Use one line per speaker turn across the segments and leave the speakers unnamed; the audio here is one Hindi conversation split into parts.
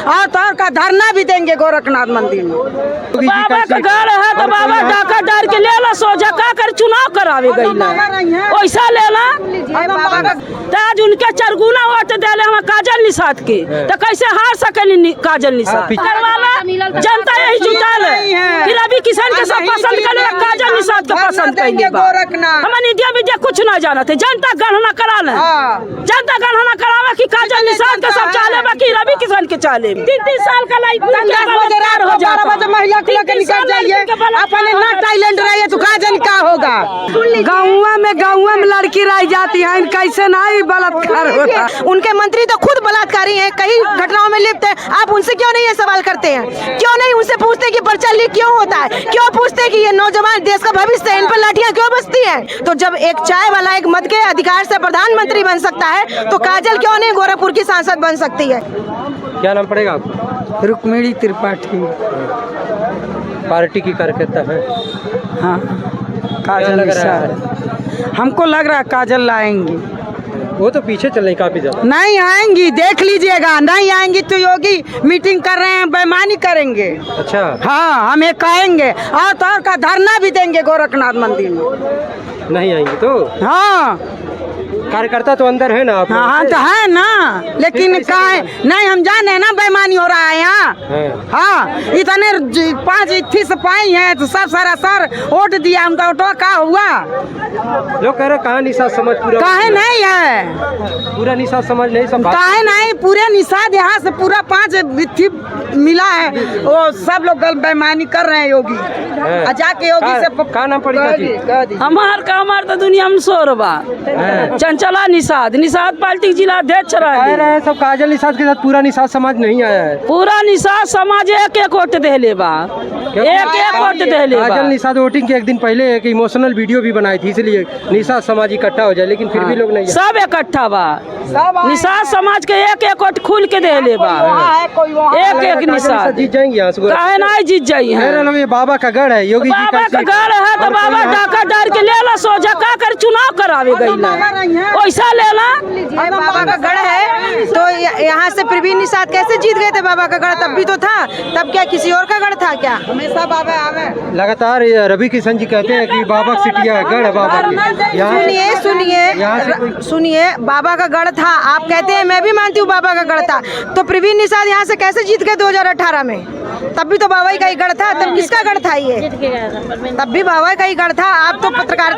और तो और का धरना भी देंगे गोरखनाथ मंदिर में।
बाबा का घर है तो बाबा डाका डाल के ले ला सोझा का कर चुनाव करावे गई वैसा लेला आज उनके चरगुना वोट देले हम काजल निषाद के तो कैसे हार सके काजल निषाद करवाला जनता यही जुटाल है फिर अभी किसान के सब पसंद करे काजल निषाद को पसंद करेंगे हम इंडिया विद्या कुछ ना जाना थे जनता गणना करा ले जनता गणना करावे कि काजल निषाद के सब चाले बाकी रवि किसान के चाले 3 साल का लाइफ हो जाता
महिला को लेकर निकल जाइए अपने ना टैलेंट रहिए तो काजल क्या होगा। गाँव में लड़की रह जाती है कैसे नहीं बलात्कार होता।
उनके मंत्री तो खुद बलात्कारी हैं, कई घटनाओं में लिप्त हैं। आप उनसे क्यों नहीं ये सवाल करते हैं? क्यों नहीं उनसे पूछते कि पर्चा लीक क्यों होता है? क्यों पूछते कि ये नौजवान देश का भविष्य है, इन पर लाठियां क्यों बजती हैं? तो जब एक चाय वाला एक मद के अधिकार से प्रधानमंत्री बन सकता है तो काजल क्यों नहीं गोरखपुर की सांसद बन सकती है?
क्या नाम पड़ेगा आपको?
रुक्मिणी त्रिपाठी
पार्टी की कार्यकर्ता है।
हाँ काजल निषाद हमको लग रहा है काजल लाएंगी।
वो तो पीछे चल रही काफी ज्यादा।
नहीं आएंगी देख लीजिएगा, नहीं आएंगी तो योगी मीटिंग कर रहे हैं बेईमानी करेंगे।
अच्छा
हाँ हम एक कहेंगे और तो और का धरना भी देंगे गोरखनाथ मंदिर में।
नहीं आएंगे तो
हाँ
कार्यकर्ता तो अंदर है ना आप?
हाँ तो है ना, लेकिन कहा नहीं हम जाने ना बेईमानी हो रहा है यहाँ। हाँ इतने 5 फीस पाई है तो सब सारा सर वोट दिया उनका वोटो का हुआ।
लोग कह रहे कहाँ निषाद समाज पूरा
काहे नहीं है,
पूरा निषाद समाज नहीं सब
काहे नहीं पूरे निषाद यहाँ से पूरा 5 बिट्ठी मिला है वो सब लोग बेईमानी कर रहे हैं योगी। जाके योगी से
क्या नाम पड़ेगा?
हमार तो दुनिया में शोरबा चंचला निषाद पार्टी जिला अध्यक्ष रहे
सब काजल निषाद के साथ पूरा निषाद समाज नहीं आया है।
पूरा निषाद समाज एक वोट दे ले बा, एक वोट दे ले।
काजल निषाद वोटिंग के एक दिन पहले एक इमोशनल वीडियो भी बनाई थी, इसलिए निषाद समाज इकट्ठा हो जाए, लेकिन फिर भी लोग नहीं
सब इकट्ठा बा। निषाद समाज के एक वोट खुल के दे ले बा, एक निषाद
जीत जाएंगे यहाँ से।
काहे नहीं जीत जाइए?
ये बाबा का गढ़ है, योगी जी
बाबा का गढ़ है तो बाबा डाका डाल के ले ला सोझा का कर चुनाव करावे गई वैसा लेला।
बाबा का गढ़ है तो यहाँ से प्रवीण निषाद कैसे जीत गए थे? बाबा का गढ़ तब भी तो था, तब क्या किसी और का गढ़ था क्या?
हमेशा बाबा आवे
लगातार रवि किशन जी कहते हैं कि बाबा सिटिया गढ़ है बाबा के।
सुनिए बाबा का गढ़ था, आप कहते हैं, मैं भी मानती हूँ बाबा का गढ़ था, तो प्रवीण निषाद यहाँ से कैसे जीत गए 2018 में? तब भी तो बाबा का ही गढ़ था, तब किसका गढ़ था ये? तब भी बाबा का ही गढ़ था। आप तो पत्रकार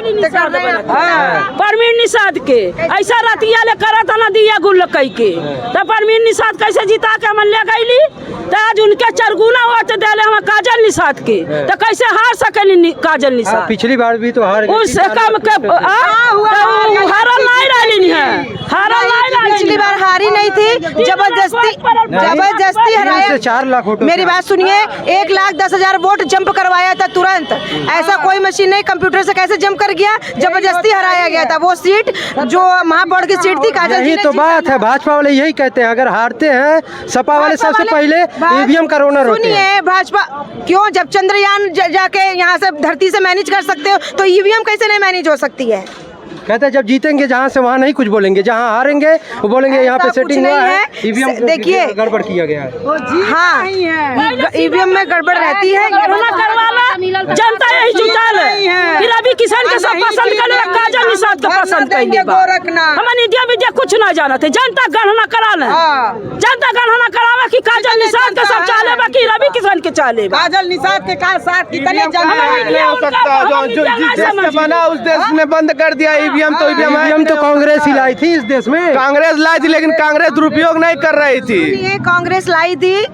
परवीन निषाद के ऐसा रतिया ले करा था ना दिया गुल कई के तो परवीन निषाद कैसे जीता के मन ले गईली तो आज उनके चरगुना वोट देले हम काजल निषाद के तो कैसे हार सके काजल निषाद?
पिछली बार भी तो हार गए।
उससे कम के हारल नहीं रही है, हारल नहीं।
पिछली बार हारी नहीं थी, जबरदस्ती हराया।
4 लाख वोट।
मेरी बात सुनिए, 1,10,000 वोट जंप करवाया था तुरंत। ऐसा कोई मशीन नहीं, कंप्यूटर से कैसे जंप कर गया? जबरदस्ती हराया गया था। वो सीट जो महापौर की सीट थी काजल जी
यही तो बात है, भाजपा वाले यही कहते हैं अगर हारते हैं सपा वाले सबसे पहले ईवीएम का रोनर होते हैं।
सुनिए भाजपा क्यों, जब चंद्रयान जाके यहाँ से धरती से मैनेज कर सकते हो तो ईवीएम कैसे नहीं मैनेज हो सकती है?
कहते हैं जब जीतेंगे जहाँ से वहाँ नहीं कुछ बोलेंगे, जहाँ हारेंगे वो बोलेंगे यहाँ पे सेटिंग हुआ है, ईवीएम
देखिए
गड़बड़ किया गया है।
हाँ ईवीएम में गड़बड़ रहती है,
जनता यही जुटाल है फिर अभी किसान के सब पसंद करे काजल निषाद को पसंद करेंगे। हम इंडिया विद्या कुछ ना जाना थे, जनता गणना करा ले, जनता गणना करावे कि काजल निषाद के सब चाले बाकी रवि किसान के चाले।
काजल निषाद के साथ कितने
बना उस देश ने बंद कर दिया ईवीएम
तो कांग्रेस ही लाई थी इस देश में,
कांग्रेस लाई थी, लेकिन कांग्रेस दुरुपयोग नहीं कर रही थी।
कांग्रेस लाई थी,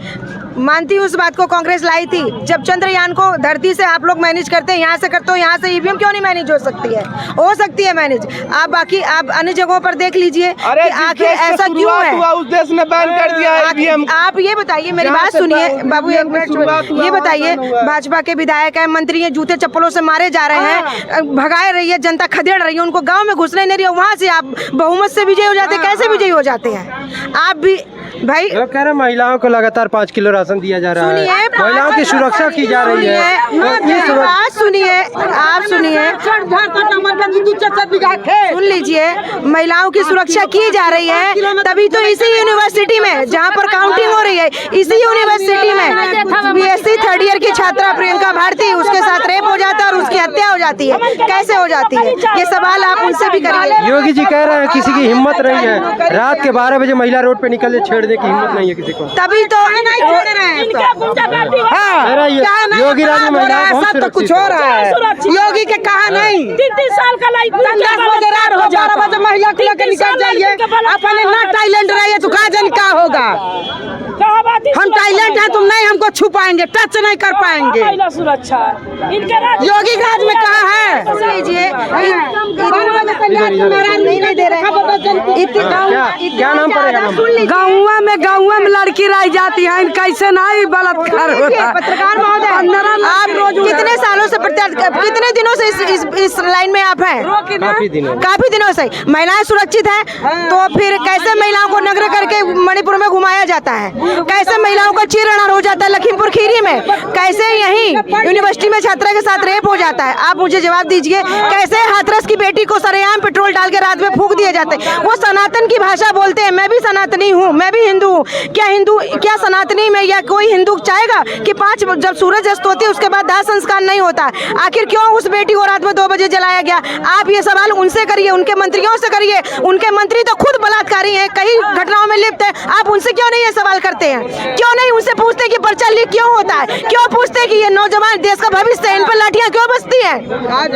मानती हूँ उस बात को, कांग्रेस लाई थी। जब चंद्रयान को धरती से आप लोग मैनेज करते हैं, यहाँ से करते हो, यहाँ से ईवीएम क्यों नहीं मैनेज हो सकती है? हो सकती है मैनेज। आप बाकी आप अन्य जगहों पर देख लीजिए कि आखिर ऐसा क्यों है।
उस देश ने बैन कर दिया ईवीएम।
आप ये बताइए, मेरी बात सुनिए बाबू, एक मिनट ये बताइए, भाजपा के विधायक है, मंत्री है, जूते चप्पलों से मारे जा रहे हैं, भगाए रही है, जनता खदेड़ रही है, उनको गाँव में घुसने नहीं रही है, वहाँ से आप बहुमत से विजयी हो जाते हैं। कैसे विजयी हो जाते हैं? आप भी भाई
लोग कह रहे हैं महिलाओं को लगातार 5 किलो राशन दिया जा रहा है,
सुनिए,
महिलाओं की सुरक्षा की जा रही है।
आप सुनिए, आप सुनिए, सुन लीजिए, महिलाओं की सुरक्षा की जा रही है, तभी तो इसी यूनिवर्सिटी में जहाँ पर काउंटिंग हो रही है, इसी यूनिवर्सिटी में बीएससी 3rd ईयर की छात्रा प्रियंका भारती, उसके साथ रेप हो जाता है और उसकी हत्या हो जाती है। कैसे हो जाती है, ये सवाल आप उनसे भी करिए।
योगी जी कह रहे हैं किसी की हिम्मत नहीं है, रात के 12 बजे महिला रोड पे निकले, छेड़ने की हिम्मत नहीं है किसी को।
तभी तो
योगी राज में महिलाएं बहुत
सब तो कुछ हो रहा है, योगी के कहा नहीं।
3 साल का लाइफ
12 बजे महिला को लेकर निकल जाइए, अपने ना टैलेंट रहिए तो कहा जाने क्या होगा। हम टैलेंट है, तुम नहीं हमको छू पाएंगे, टच नहीं कर पाएंगे।
महिला सुरक्षा
योगी राज में कहा है, सुन लीजिए, नहीं दे रहे।
क्या नाम पड़ेगा?
गाँव में लड़की रह जाती है, कैसे नहीं बलात्कार होता।
पत्रकार महोदय, आप कितने सालों से कितने दिनों से इस लाइन में आप हैं? काफी दिनों से। महिलाएं सुरक्षित हैं, तो फिर कैसे महिलाओं को नग्न करके मणिपुर में घुमाया जाता है? कैसे महिलाओं का चीरहरण हो जाता है लखीमपुर खीरी में? कैसे यहीं यूनिवर्सिटी में छात्रा के साथ रेप हो जाता है? आप मुझे जवाब दीजिए। कैसे हाथरस की बेटी को सरेआम पेट्रोल डाल के रात में फूंक दिए जाते हैं? वो सनातन की भाषा बोलते हैं, मैं भी सनातनी हूँ, मैं भी हिंदू हूँ। क्या सनातनी में या कोई हिंदू चाहेगा कि 5 जब सूरज अस्त होती है उसके बाद दाह संस्कार नहीं होता है? आखिर क्यों उस बेटी को रात में 2 बजे जलाया गया? आप ये सवाल उनसे करिए, उनके मंत्रियों से करिए। उनके मंत्री तो खुद बलात्कारी हैं, कई घटनाओं में लिप्त हैं। आप उनसे क्यों नहीं ये सवाल करते हैं? क्यों नहीं उनसे पूछते कि पर्चा लीक क्यों होता है? क्यों पूछते कि ये नौजवान देश का भविष्य है, इन पर लाठियां क्यों बजती हैं?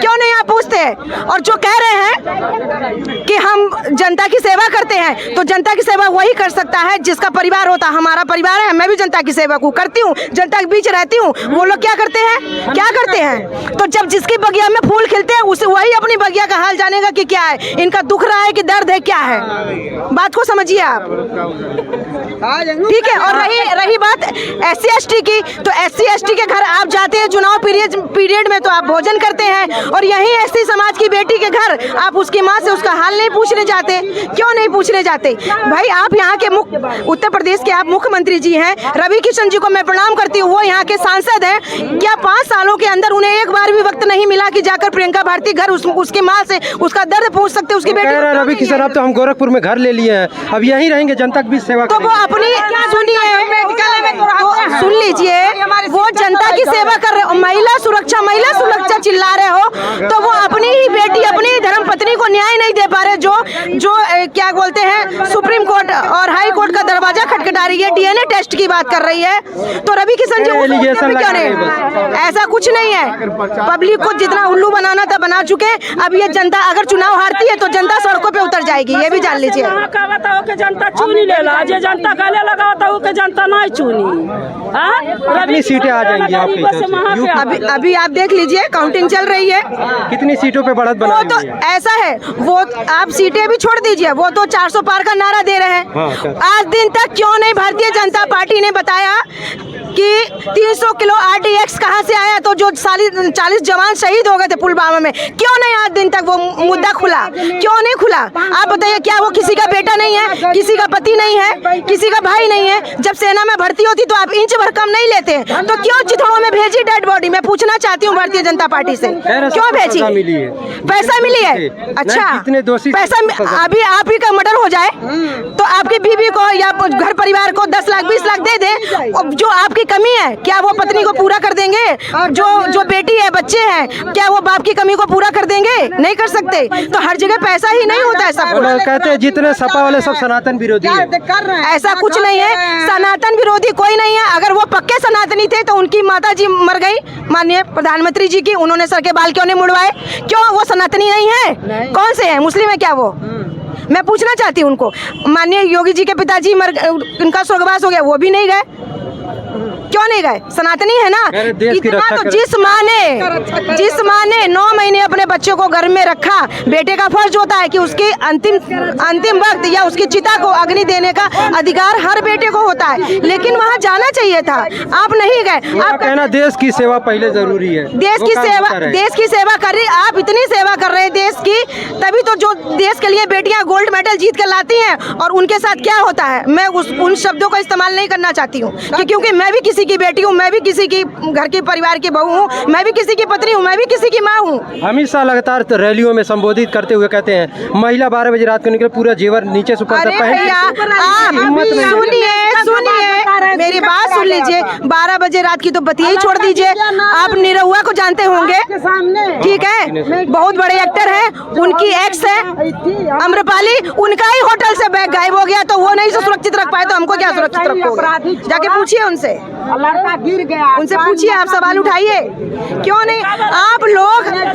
क्यों नहीं आप पूछते? और जो कह रहे हैं कि हम जनता की सेवा करते हैं, तो जनता की सेवा वही कर सकता है जिसका परिवार होता है। हमारा परिवार है, मैं भी जनता की सेवा को करती हूँ, जनता के बीच रहती हूँ। वो लोग क्या करते हैं? क्या करते हैं? तो जब जिसकी बगिया में फूल खिलते हैं उसे वही अपनी बगिया का हाल जानेगा कि क्या है, इनका दुख रहा है कि दर्द है, क्या है। बात को समझिए आप, ठीक है। और रही बात SC/ST की, तो SC/ST के घर आप जाते हैं चुनाव पीरियड में, तो आप भोजन करते हैं, और यही SC समाज की बेटी के घर आप उसकी माँ से उसका हाल नहीं पूछने जाते। क्यों नहीं पूछने जाते? भाई आप यहाँ के उत्तर प्रदेश के आप मुख्यमंत्री जी हैं, रवि किशन जी को मैं प्रणाम करती हूँ, वो यहाँ के सांसद हैं। क्या 5 सालों के अंदर उन्हें एक बार भी वक्त नहीं मिला कि जाकर प्रियंका भारती घर उसकी माँ से उसका दर्द पूछ सकते? उसकी बेटी
रवि किशन, अब तो हम गोरखपुर में घर ले लिए हैं, अब यहीं रहेंगे, जनता की भी सेवा
तो वो अपनी सुन लीजिए, वो जनता की सेवा कर रहे हो। महिला सुरक्षा चिल्ला रहे हो, तो वो अपनी ही बेटी, अपनी ही धर्म पत्नी को न्याय नहीं दे पा रहे। जो क्या बोलते हैं, सुप्रीम कोर्ट और हाई कोर्ट का दरवाजा खटखटा रही है, DNA टेस्ट की बात कर रही है, तो रवि किशन जी क्यों नहीं? ऐसा कुछ नहीं है। पब्लिक को जितना उल्लू बनाना था बना चुके। अब ये जनता अगर चुनाव हारती है तो जनता सड़कों पे उतर जाएगी, ये भी जान लीजिए।
जनता चुनी लेला, जे जनता गले लगाता है जनता नहीं चुनी।
कितनी सीटें आ जाएंगी आपके हिसाब से?
अभी आप देख लीजिए, काउंटिंग चल रही है,
कितनी सीटों पे बढ़त बना?
वो तो ऐसा है, वो आप सीटें भी छोड़ दीजिए, वो तो 400 पार का नारा दे रहे हैं। आज दिन तक क्यों नहीं भारतीय जनता पार्टी ने बताया कि 300 किलो RDX कहाँ से आया? तो जो 40 जवान शहीद हो गए थे पुलवामा में, क्यों नहीं आज दिन तक वो मुद्दा खुला? क्यों नहीं खुला? आप बताइए, क्या वो किसी का बेटा नहीं है, किसी का पति नहीं है, किसी का भाई नहीं है? जब सेना में भर्ती होती तो आप इंच भर कम नहीं लेते, तो क्यों चिथड़ों में भेजी डेड बॉडी? मैं पूछना चाहती हूँ भारतीय जनता पार्टी से, क्यों भेजी? पैसा मिली है? अच्छा, पैसा अभी आप ही का मर्डर हो जाए तो आपकी बीवी को या घर परिवार को 10 लाख 20 लाख दे दे, जो आपकी कमी है क्या वो पत्नी को पूरा कर देंगे? जो बेटी है, बच्चे हैं, क्या वो बाप की कमी को पूरा कर देंगे? नहीं कर सकते। तो हर जगह पैसा ही नहीं होता है सब।
कहते हैं जितने सपा वाले सब सनातन विरोधी हैं।
ऐसा कुछ नहीं है, सनातन विरोधी कोई नहीं है। अगर वो पक्के सनातनी थे तो उनकी माता जी मर गई, माननीय प्रधानमंत्री जी की, उन्होंने सर के बाल क्यों नहीं मुड़वाए? क्यों वो सनातनी नहीं है? कौन से हैं? मुस्लिम है क्या वो? मैं पूछना चाहती हूँ उनको। माननीय योगी जी के पिताजी उनका स्वर्गवास हो गया, वो भी नहीं गए। क्यों नहीं गए? सनातनी है ना।
देश की
इतना
रक्षा
तो
करें।
जिस माँ ने 9 महीने अपने बच्चों को घर में रखा, बेटे का फर्ज होता है कि उसके अंतिम वक्त या उसकी चिता को अग्नि देने का अधिकार हर बेटे को होता है, लेकिन वहाँ जाना चाहिए था, आप नहीं गए। आप
कहना देश की सेवा पहले जरूरी है,
देश की सेवा कर रही, आप इतनी सेवा कर रहे हैं देश की, तभी तो जो देश के लिए बेटियां गोल्ड मेडल जीत कर लाती हैं, और उनके साथ क्या होता है, मैं उन शब्दों का इस्तेमाल नहीं करना चाहती हूँ, क्योंकि मैं भी किसी की बेटी हूँ, मैं भी किसी की घर के परिवार की बहू हूँ, मैं भी किसी की पत्नी हूँ, मैं भी किसी की माँ हूँ।
अमित शाह लगातार रैलियों में संबोधित करते हुए कहते हैं महिला 12 बजे रात को निकले पूरा जेवर नीचे से ऊपर तक
अरे
पहन
भैया, आप सुनिए मेरी बात सुन लीजिए। 12 बजे रात की तो बतिया ही छोड़ दीजिए, आप निरहुआ को जानते होंगे, ठीक है, बहुत बड़े एक्टर हैं, उनकी एक्स है अम्रपाली, उनका ही होटल से बैग गायब हो गया, तो वो नहीं सुरक्षित रख पाए तो हमको क्या सुरक्षित रखोगे? जाके पूछिए उनसे,
लड़का गिर गया,
उनसे पूछिए, आप सवाल उठाइए। क्यों नहीं?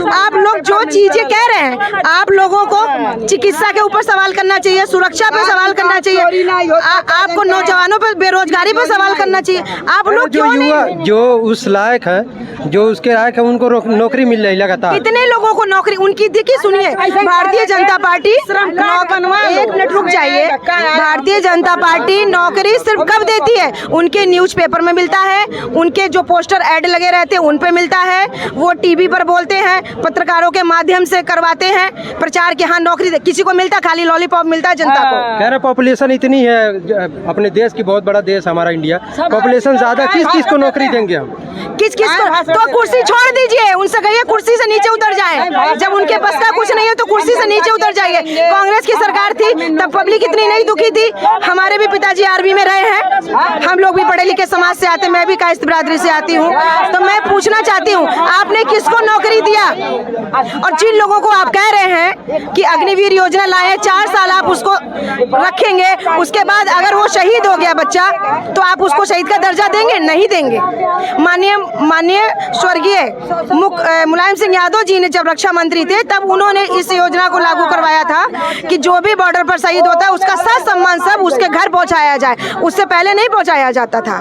आप लोग जो चीजें कह रहे हैं, आप लोगों को चिकित्सा के ऊपर सवाल करना चाहिए, सुरक्षा पे सवाल करना चाहिए, आपको नौजवानों पे, बेरोजगारी पे सवाल करना चाहिए। आप लोग
जो युवा जो उस लायक है, जो उसके लायक है, उनको नौकरी मिल रही लगातार।
कितने लोगों को नौकरी उनकी देखिए, सुनिए, भारतीय जनता पार्टी, एक मिनट रुक जाइए, भारतीय जनता पार्टी नौकरी सिर्फ कब देती है? उनके न्यूज़पेपर में मिलता है, उनके जो पोस्टर ऐड लगे रहते हैं उन पे मिलता है, वो टीवी पर बोलते हैं, पत्रकारों के माध्यम से करवाते हैं प्रचार के, हाँ नौकरी किसी को मिलता, खाली लॉलीपॉप मिलता है जनता को।
कह रहे पॉपुलेशन इतनी है अपने देश की, बहुत बड़ा देश हमारा इंडिया, पॉपुलेशन ज्यादा, किस को नौकरी देंगे हम?
किस को? तो कुर्सी छोड़ दीजिए, उनसे कहिए कुर्सी से नीचे उतर जाएं। जब उनके बस का कुछ नहीं है तो कुर्सी से नीचे उतर जाइए। कांग्रेस की सरकार थी तब पब्लिक इतनी नहीं दुखी थी, हमारे भी पिताजी आर्मी में रहे हैं, हम लोग भी पढ़े लिखे समाज से आते, मैं भी कायस्थ बिरादरी से आती हूँ, तो मैं पूछना चाहती हूँ आपने किसको नौकरी दिया? और जिन लोगों को आप कह रहे हैं कि अग्निवीर योजना लाए, 4 साल आप उसको रखेंगे, उसके बाद अगर वो शहीद हो गया बच्चा तो आप उसको शहीद का दर्जा देंगे? नहीं देंगे। माननीय स्वर्गीय मुलायम सिंह यादव जी ने जब रक्षा मंत्री थे तब उन्होंने इस योजना को लागू करवाया था कि जो भी बॉर्डर पर शहीद होता है उसका साथ सम्मान सब उसके घर पहुंचाया जाए, उससे पहले नहीं पहुंचाया जाता था।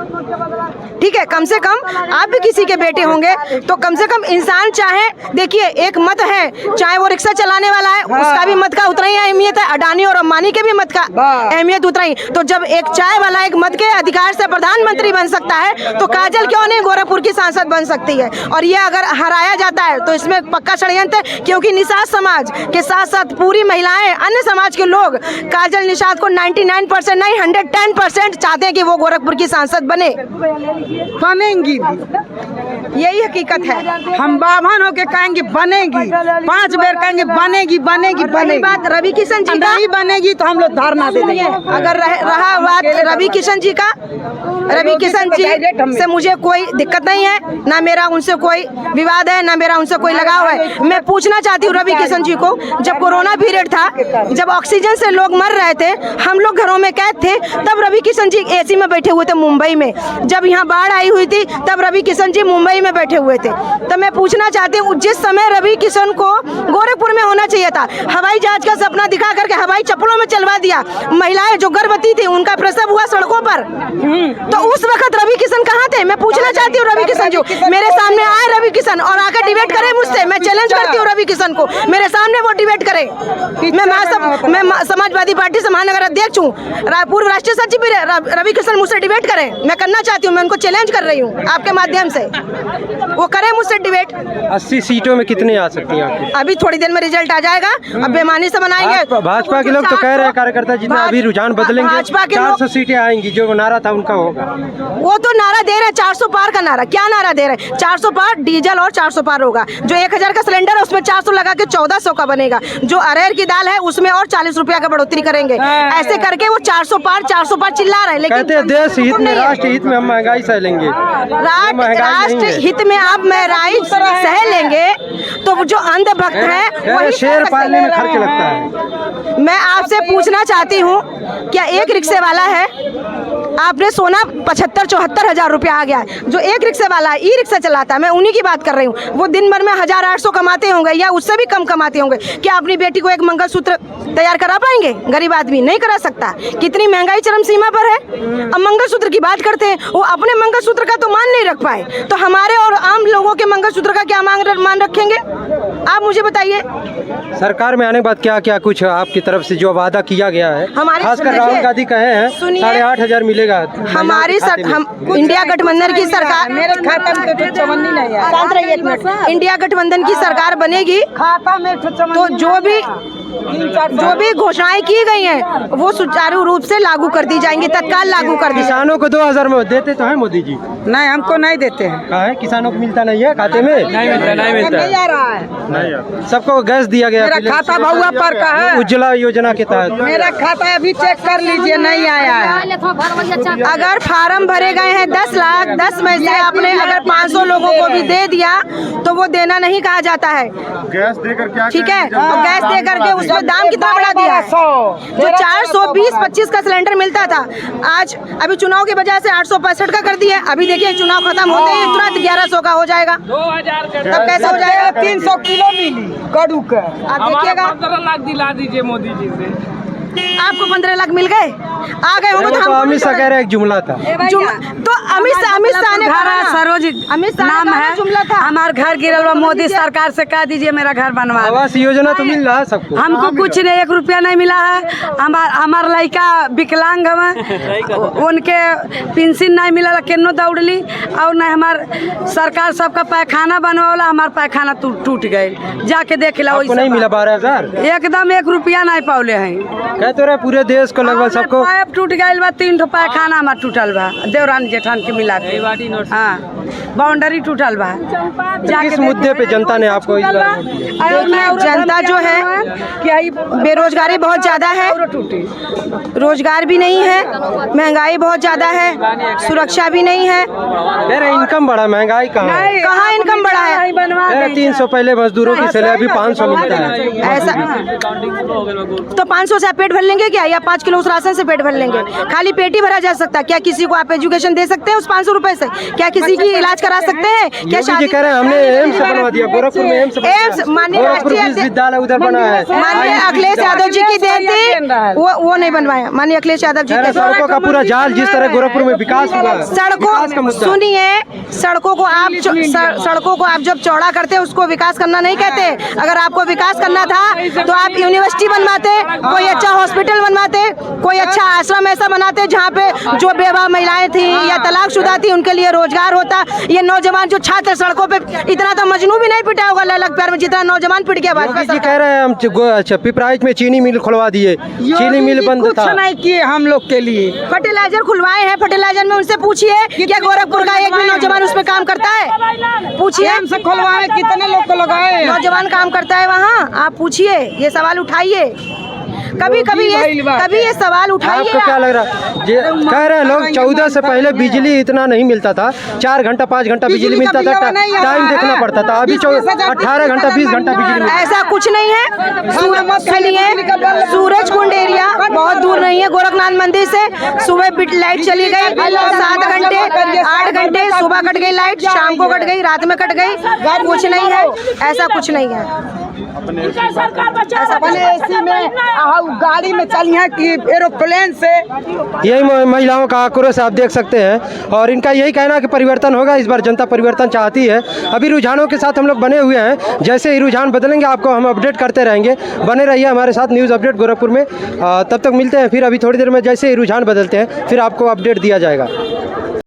ठीक है, कम से कम आप भी किसी के बेटे होंगे तो कम से कम इंसान चाहे, देखिए एक मत है, चाहे वो रिक्शा चलाने वाला है उसका भी मत का उतना ही अहमियत है, अडानी और अंबानी के भी मत का अहमियत उतना ही। तो जब एक चाय वाला एक मत के अधिकार से प्रधानमंत्री बन सकता है तो काजल क्यों नहीं गोरखपुर की सांसद बन सकती है? और ये अगर हराया जाता है तो इसमें पक्का षड्यंत्र है, क्योंकि निषाद समाज के साथ साथ पूरी महिलाएं, अन्य समाज के लोग काजल निषाद को 99% नहीं 110% चाहते हैं कि वो गोरखपुर की सांसद बने,
बनेंगी,
यही हकीकत है।
हम बाभन होके कहेंगे बनेगी, 5 बार कहेंगे बनेगी बनेगी बनेगी।
बात रवि किशन जी का,
नहीं बनेगी तो हम लोग धरना दे देंगे।
अगर रहा बात रवि किशन जी का, रवि किशन जी से मुझे कोई दिक्कत नहीं है, ना मेरा उनसे कोई विवाद है, ना मेरा उनसे कोई लगाव है। मैं पूछना चाहती हूँ रवि किशन जी को, जब कोरोना पीरियड था, जब ऑक्सीजन से लोग मर रहे थे, हम लोग घरों में कैद थे, तब रवि किशन जी एसी में बैठे हुए थे मुंबई में। जब यहाँ बाढ़ आई हुई थी तब रवि किशन जी मुंबई में बैठे हुए थे। तो मैं पूछना चाहती हूँ, जिस समय रवि किशन को गोरखपुर में होना चाहिए था, हवाई जहाज का सपना दिखा करके हवाई चप्पलों में चलवा दिया, महिलाएं जो गर्भवती थी उनका प्रसव हुआ सड़कों पर, तो उस वक्त रवि किशन कहाँ थे? मैं पूछना चाहती हूँ रवि किशन जी, मेरे सामने आए रवि किशन और आकर डिबेट करे मुझसे, मैं चैलेंज करती हूँ रवि किशन को, मेरे सामने वो डिबेट करे। मैं समाजवादी पार्टी से महानगर अध्यक्ष हूँ, पूर्व राष्ट्रीय सचिव भी रवि किशन मुझसे डिबेट करें, मैं करना चाहती हूँ, मैं उनको चैलेंज कर रही हूँ आपके माध्यम से, वो करें मुझसे डिबेट।
80 सीटों में कितनी आ सकती हैं?
अभी थोड़ी देर में रिजल्ट आ जाएगा, अब बेमानी से बनाएंगे।
भाजपा के लोग तो कह रहे हैं कार्यकर्ता जितना अभी रुझान बदलेंगे, 400 सीटें आएंगी, जो नारा था उनका होगा।
वो तो नारा दे रहे 400 पार का नारा, क्या नारा दे रहे? 400 पार डीजल और 400 पार होगा, जो 1000 का सिलेंडर है उसमें 400 लगा के 1400 का बनेगा, जो अरहर की दाल है उसमें और 40 रुपया का बढ़ोतरी करेंगे, ऐसे करके वो 400 पार चिल्ला रहे हैं। लेकिन
कहते हैं देश हित में, राष्ट्र हित में हम महंगाई सह लेंगे।
राष्ट्र हित में आप महंगाई सह लेंगे तो जो अंधभक्त है वही
शेर पालने में खर्च लगता है।
मैं आपसे पूछना चाहती हूँ, क्या एक रिक्शे वाला है आपने सोना 75-74 हजार रुपया आ गया है। जो एक रिक्शे वाला ई रिक्शा चलाता है, मैं उन्हीं की बात कर रही हूँ, वो दिन भर में 1800 कमाते होंगे या उससे भी कम कमाते होंगे। क्या अपनी बेटी को एक मंगलसूत्र तैयार करा पाएंगे? गरीब आदमी नहीं करा सकता। कितनी महंगाई चरम सीमा पर है। अब मंगलसूत्र की बात करते हैं, वो अपने मंगलसूत्र का तो मान नहीं रख पाए, तो हमारे और आम लोगों के मंगलसूत्र का क्या मान रखेंगे? आप मुझे बताइए।
सरकार में आने के बाद क्या क्या कुछ आपकी तरफ से जो वादा किया गया है, खासकर राहुल गांधी कहे हैं 8,500 मिलेगा।
हमारी हम इंडिया गठबंधन की सरकार,
मेरे खाते में तो 54 नहीं आया।
शांत रहिए एक मिनट। इंडिया गठबंधन की सरकार बनेगी
खाता में
तो जो भी घोषणाएं की गई हैं वो सुचारू रूप से लागू कर दी जाएंगी, तत्काल लागू कर दी।
किसानों को 2,000 में देते तो है मोदी जी?
नहीं, हमको नहीं देते हैं।
कहा है किसानों को मिलता नहीं है खाते में? नहीं
नहीं आ रहा है।
सबको गैस दिया गया।
मेरा खाता भहुआ पर का है,
उज्ज्वला योजना के तहत।
मेरा खाता अभी चेक कर लीजिए, नहीं आया है।
अगर फार्म भरे गए हैं 10 लाख, 10 में से आपने अगर 500 लोगों को भी दे दिया तो वो देना नहीं कहा जाता है।
गैस देकर क्या
ठीक है, और गैस दे करके उसमें दाम कितना बढ़ा दिया है। जो 420-25 का सिलेंडर मिलता था, आज अभी चुनाव की वजह से 865 का कर दिया। अभी देखिए चुनाव खत्म होते ही तुरंत 1100 का हो जाएगा। तब कैसे हो जाएगा?
300 किलो मिली कड़ू का।
आप देखिएगा।
15 लाख दिला दीजिए मोदी जी से।
आपको 15 लाख मिल गए, आ गए होंगे तो हम
अमित शाह कह रहे एक जुमला था।
तो अमित शाह ने कहा ना,
सरोज
अमित शाह
नाम
का
है,
जुमला था।
हमार घर गिरल हुआ, मोदी सरकार से कह दीजिए मेरा घर बनवा दे।
आवास योजना तो मिल रहा है सबको?
हमको कुछ नहीं, 1 रुपया नहीं मिला है। हमार लड़का विकलांग है, उनके पेंशन नहीं मिला, केनो दौड़ली। और नहीं हमार सरकार सबका पैखाना बनवाला, हमार पैखाना टूट गए। जाके देख ला,
आपको नहीं मिला 12,000? एकदम
1 रुपया नहीं पावले हैं।
कहते रहे पूरे देश को लगभग सबको।
पाइप टूट गई बा, 3 ठो पैखाना हमार टूटल बा, देवरान जेठान के मिला के। हाँ, बाउंड्री टूटल बा।
किस मुद्दे पे जनता ने आपको इस बार?
जनता जो है, बेरोजगारी बहुत ज्यादा है, रोजगार भी नहीं है, महंगाई बहुत ज्यादा है, सुरक्षा भी नहीं है।
मेरा इनकम बढ़ा, महंगाई कहाँ है?
कहाँ इनकम बढ़ा है?
मेरा 300 पहले मजदूरों की सैलरी, अभी 500 मिलता है।
ऐसा तो 500 से आप पेट भर लेंगे क्या, या 5 किलो उस राशन से पेट भर लेंगे? खाली पेट ही भरा जा सकता। क्या किसी को आप एजुकेशन दे सकते हैं उस 500 रुपए से? क्या किसी की इलाज करा सकते हैं? क्या
योगी जी कह रहे हैं हमने एम्स बनवा दिया, गोरखपुर में एम्स
माननीय
गोरखपुर विश्वविद्यालय उधर बना है।
माननीय अखिलेश यादव जी की देती, वो नहीं बनवाया। माननीय अखिलेश यादव जी के
सड़कों का पूरा जाल, जिस तरह गोरखपुर में विकास हुआ,
सड़कों, सुनिए, सड़कों को आप जब चौड़ा करते हैं उसको विकास करना नहीं कहते। अगर आपको विकास करना था तो आप यूनिवर्सिटी बनवाते, कोई अच्छा हॉस्पिटल बनवाते, कोई अच्छा आश्रम ऐसा बनाते जहाँ पे जो बेवा महिलाएं थी या तलाकशुदा थी उनके लिए रोजगार होता। ये नौजवान जो छात्र सड़कों पे, इतना तो मजनू भी नहीं पिटा होगा ललक प्यार में जितना नौजवान पिट गया।
योगी जी कह रहे हैं हम अच्छा पिपराइच में चीनी मिल खुलवा दिए, चीनी मिल बंद था।
कुछ नहीं किए हम लोग के लिए।
फर्टिलाइजर खुलवाए हैं, फर्टिलाइजर में उनसे पूछिए क्या गोरखपुर का एक भी नौजवान उस पे काम करता है? पूछिए,
हमसे खुलवाए, कितने लोग को लगाए?
नौजवान काम करता है वहाँ? आप पूछिए, ये सवाल उठाइए। कभी ये सवाल उठाइए।
आपको क्या लग रहा है? कह रहे हैं लोग 14 से पहले बिजली इतना नहीं मिलता था, 4 घंटा 5 घंटा बिजली मिलता था, टाइम देखना पड़ता था। अभी 18 घंटा 20 घंटा बिजली।
ऐसा कुछ नहीं है। सूरज कुंड एरिया बहुत दूर नहीं है गोरखनाथ मंदिर से। सुबह लाइट चली गई 7 घंटे 8 घंटे, सुबह कट गई लाइट, शाम को कट गई, रात में कट गई, कुछ नहीं है, ऐसा कुछ नहीं है।
अपने एसी में गाड़ी में चली है कि एरोप्लेन से।
यही महिलाओं का आक्रोश आप देख सकते हैं, और इनका यही कहना है कि परिवर्तन होगा। इस बार जनता परिवर्तन चाहती है। अभी रुझानों के साथ हम लोग बने हुए हैं, जैसे ही रुझान बदलेंगे आपको हम अपडेट करते रहेंगे। बने रहिए हमारे साथ न्यूज़ अपडेट गोरखपुर में। तब तक मिलते हैं फिर। अभी थोड़ी देर में जैसे ही रुझान बदलते हैं फिर आपको अपडेट दिया जाएगा।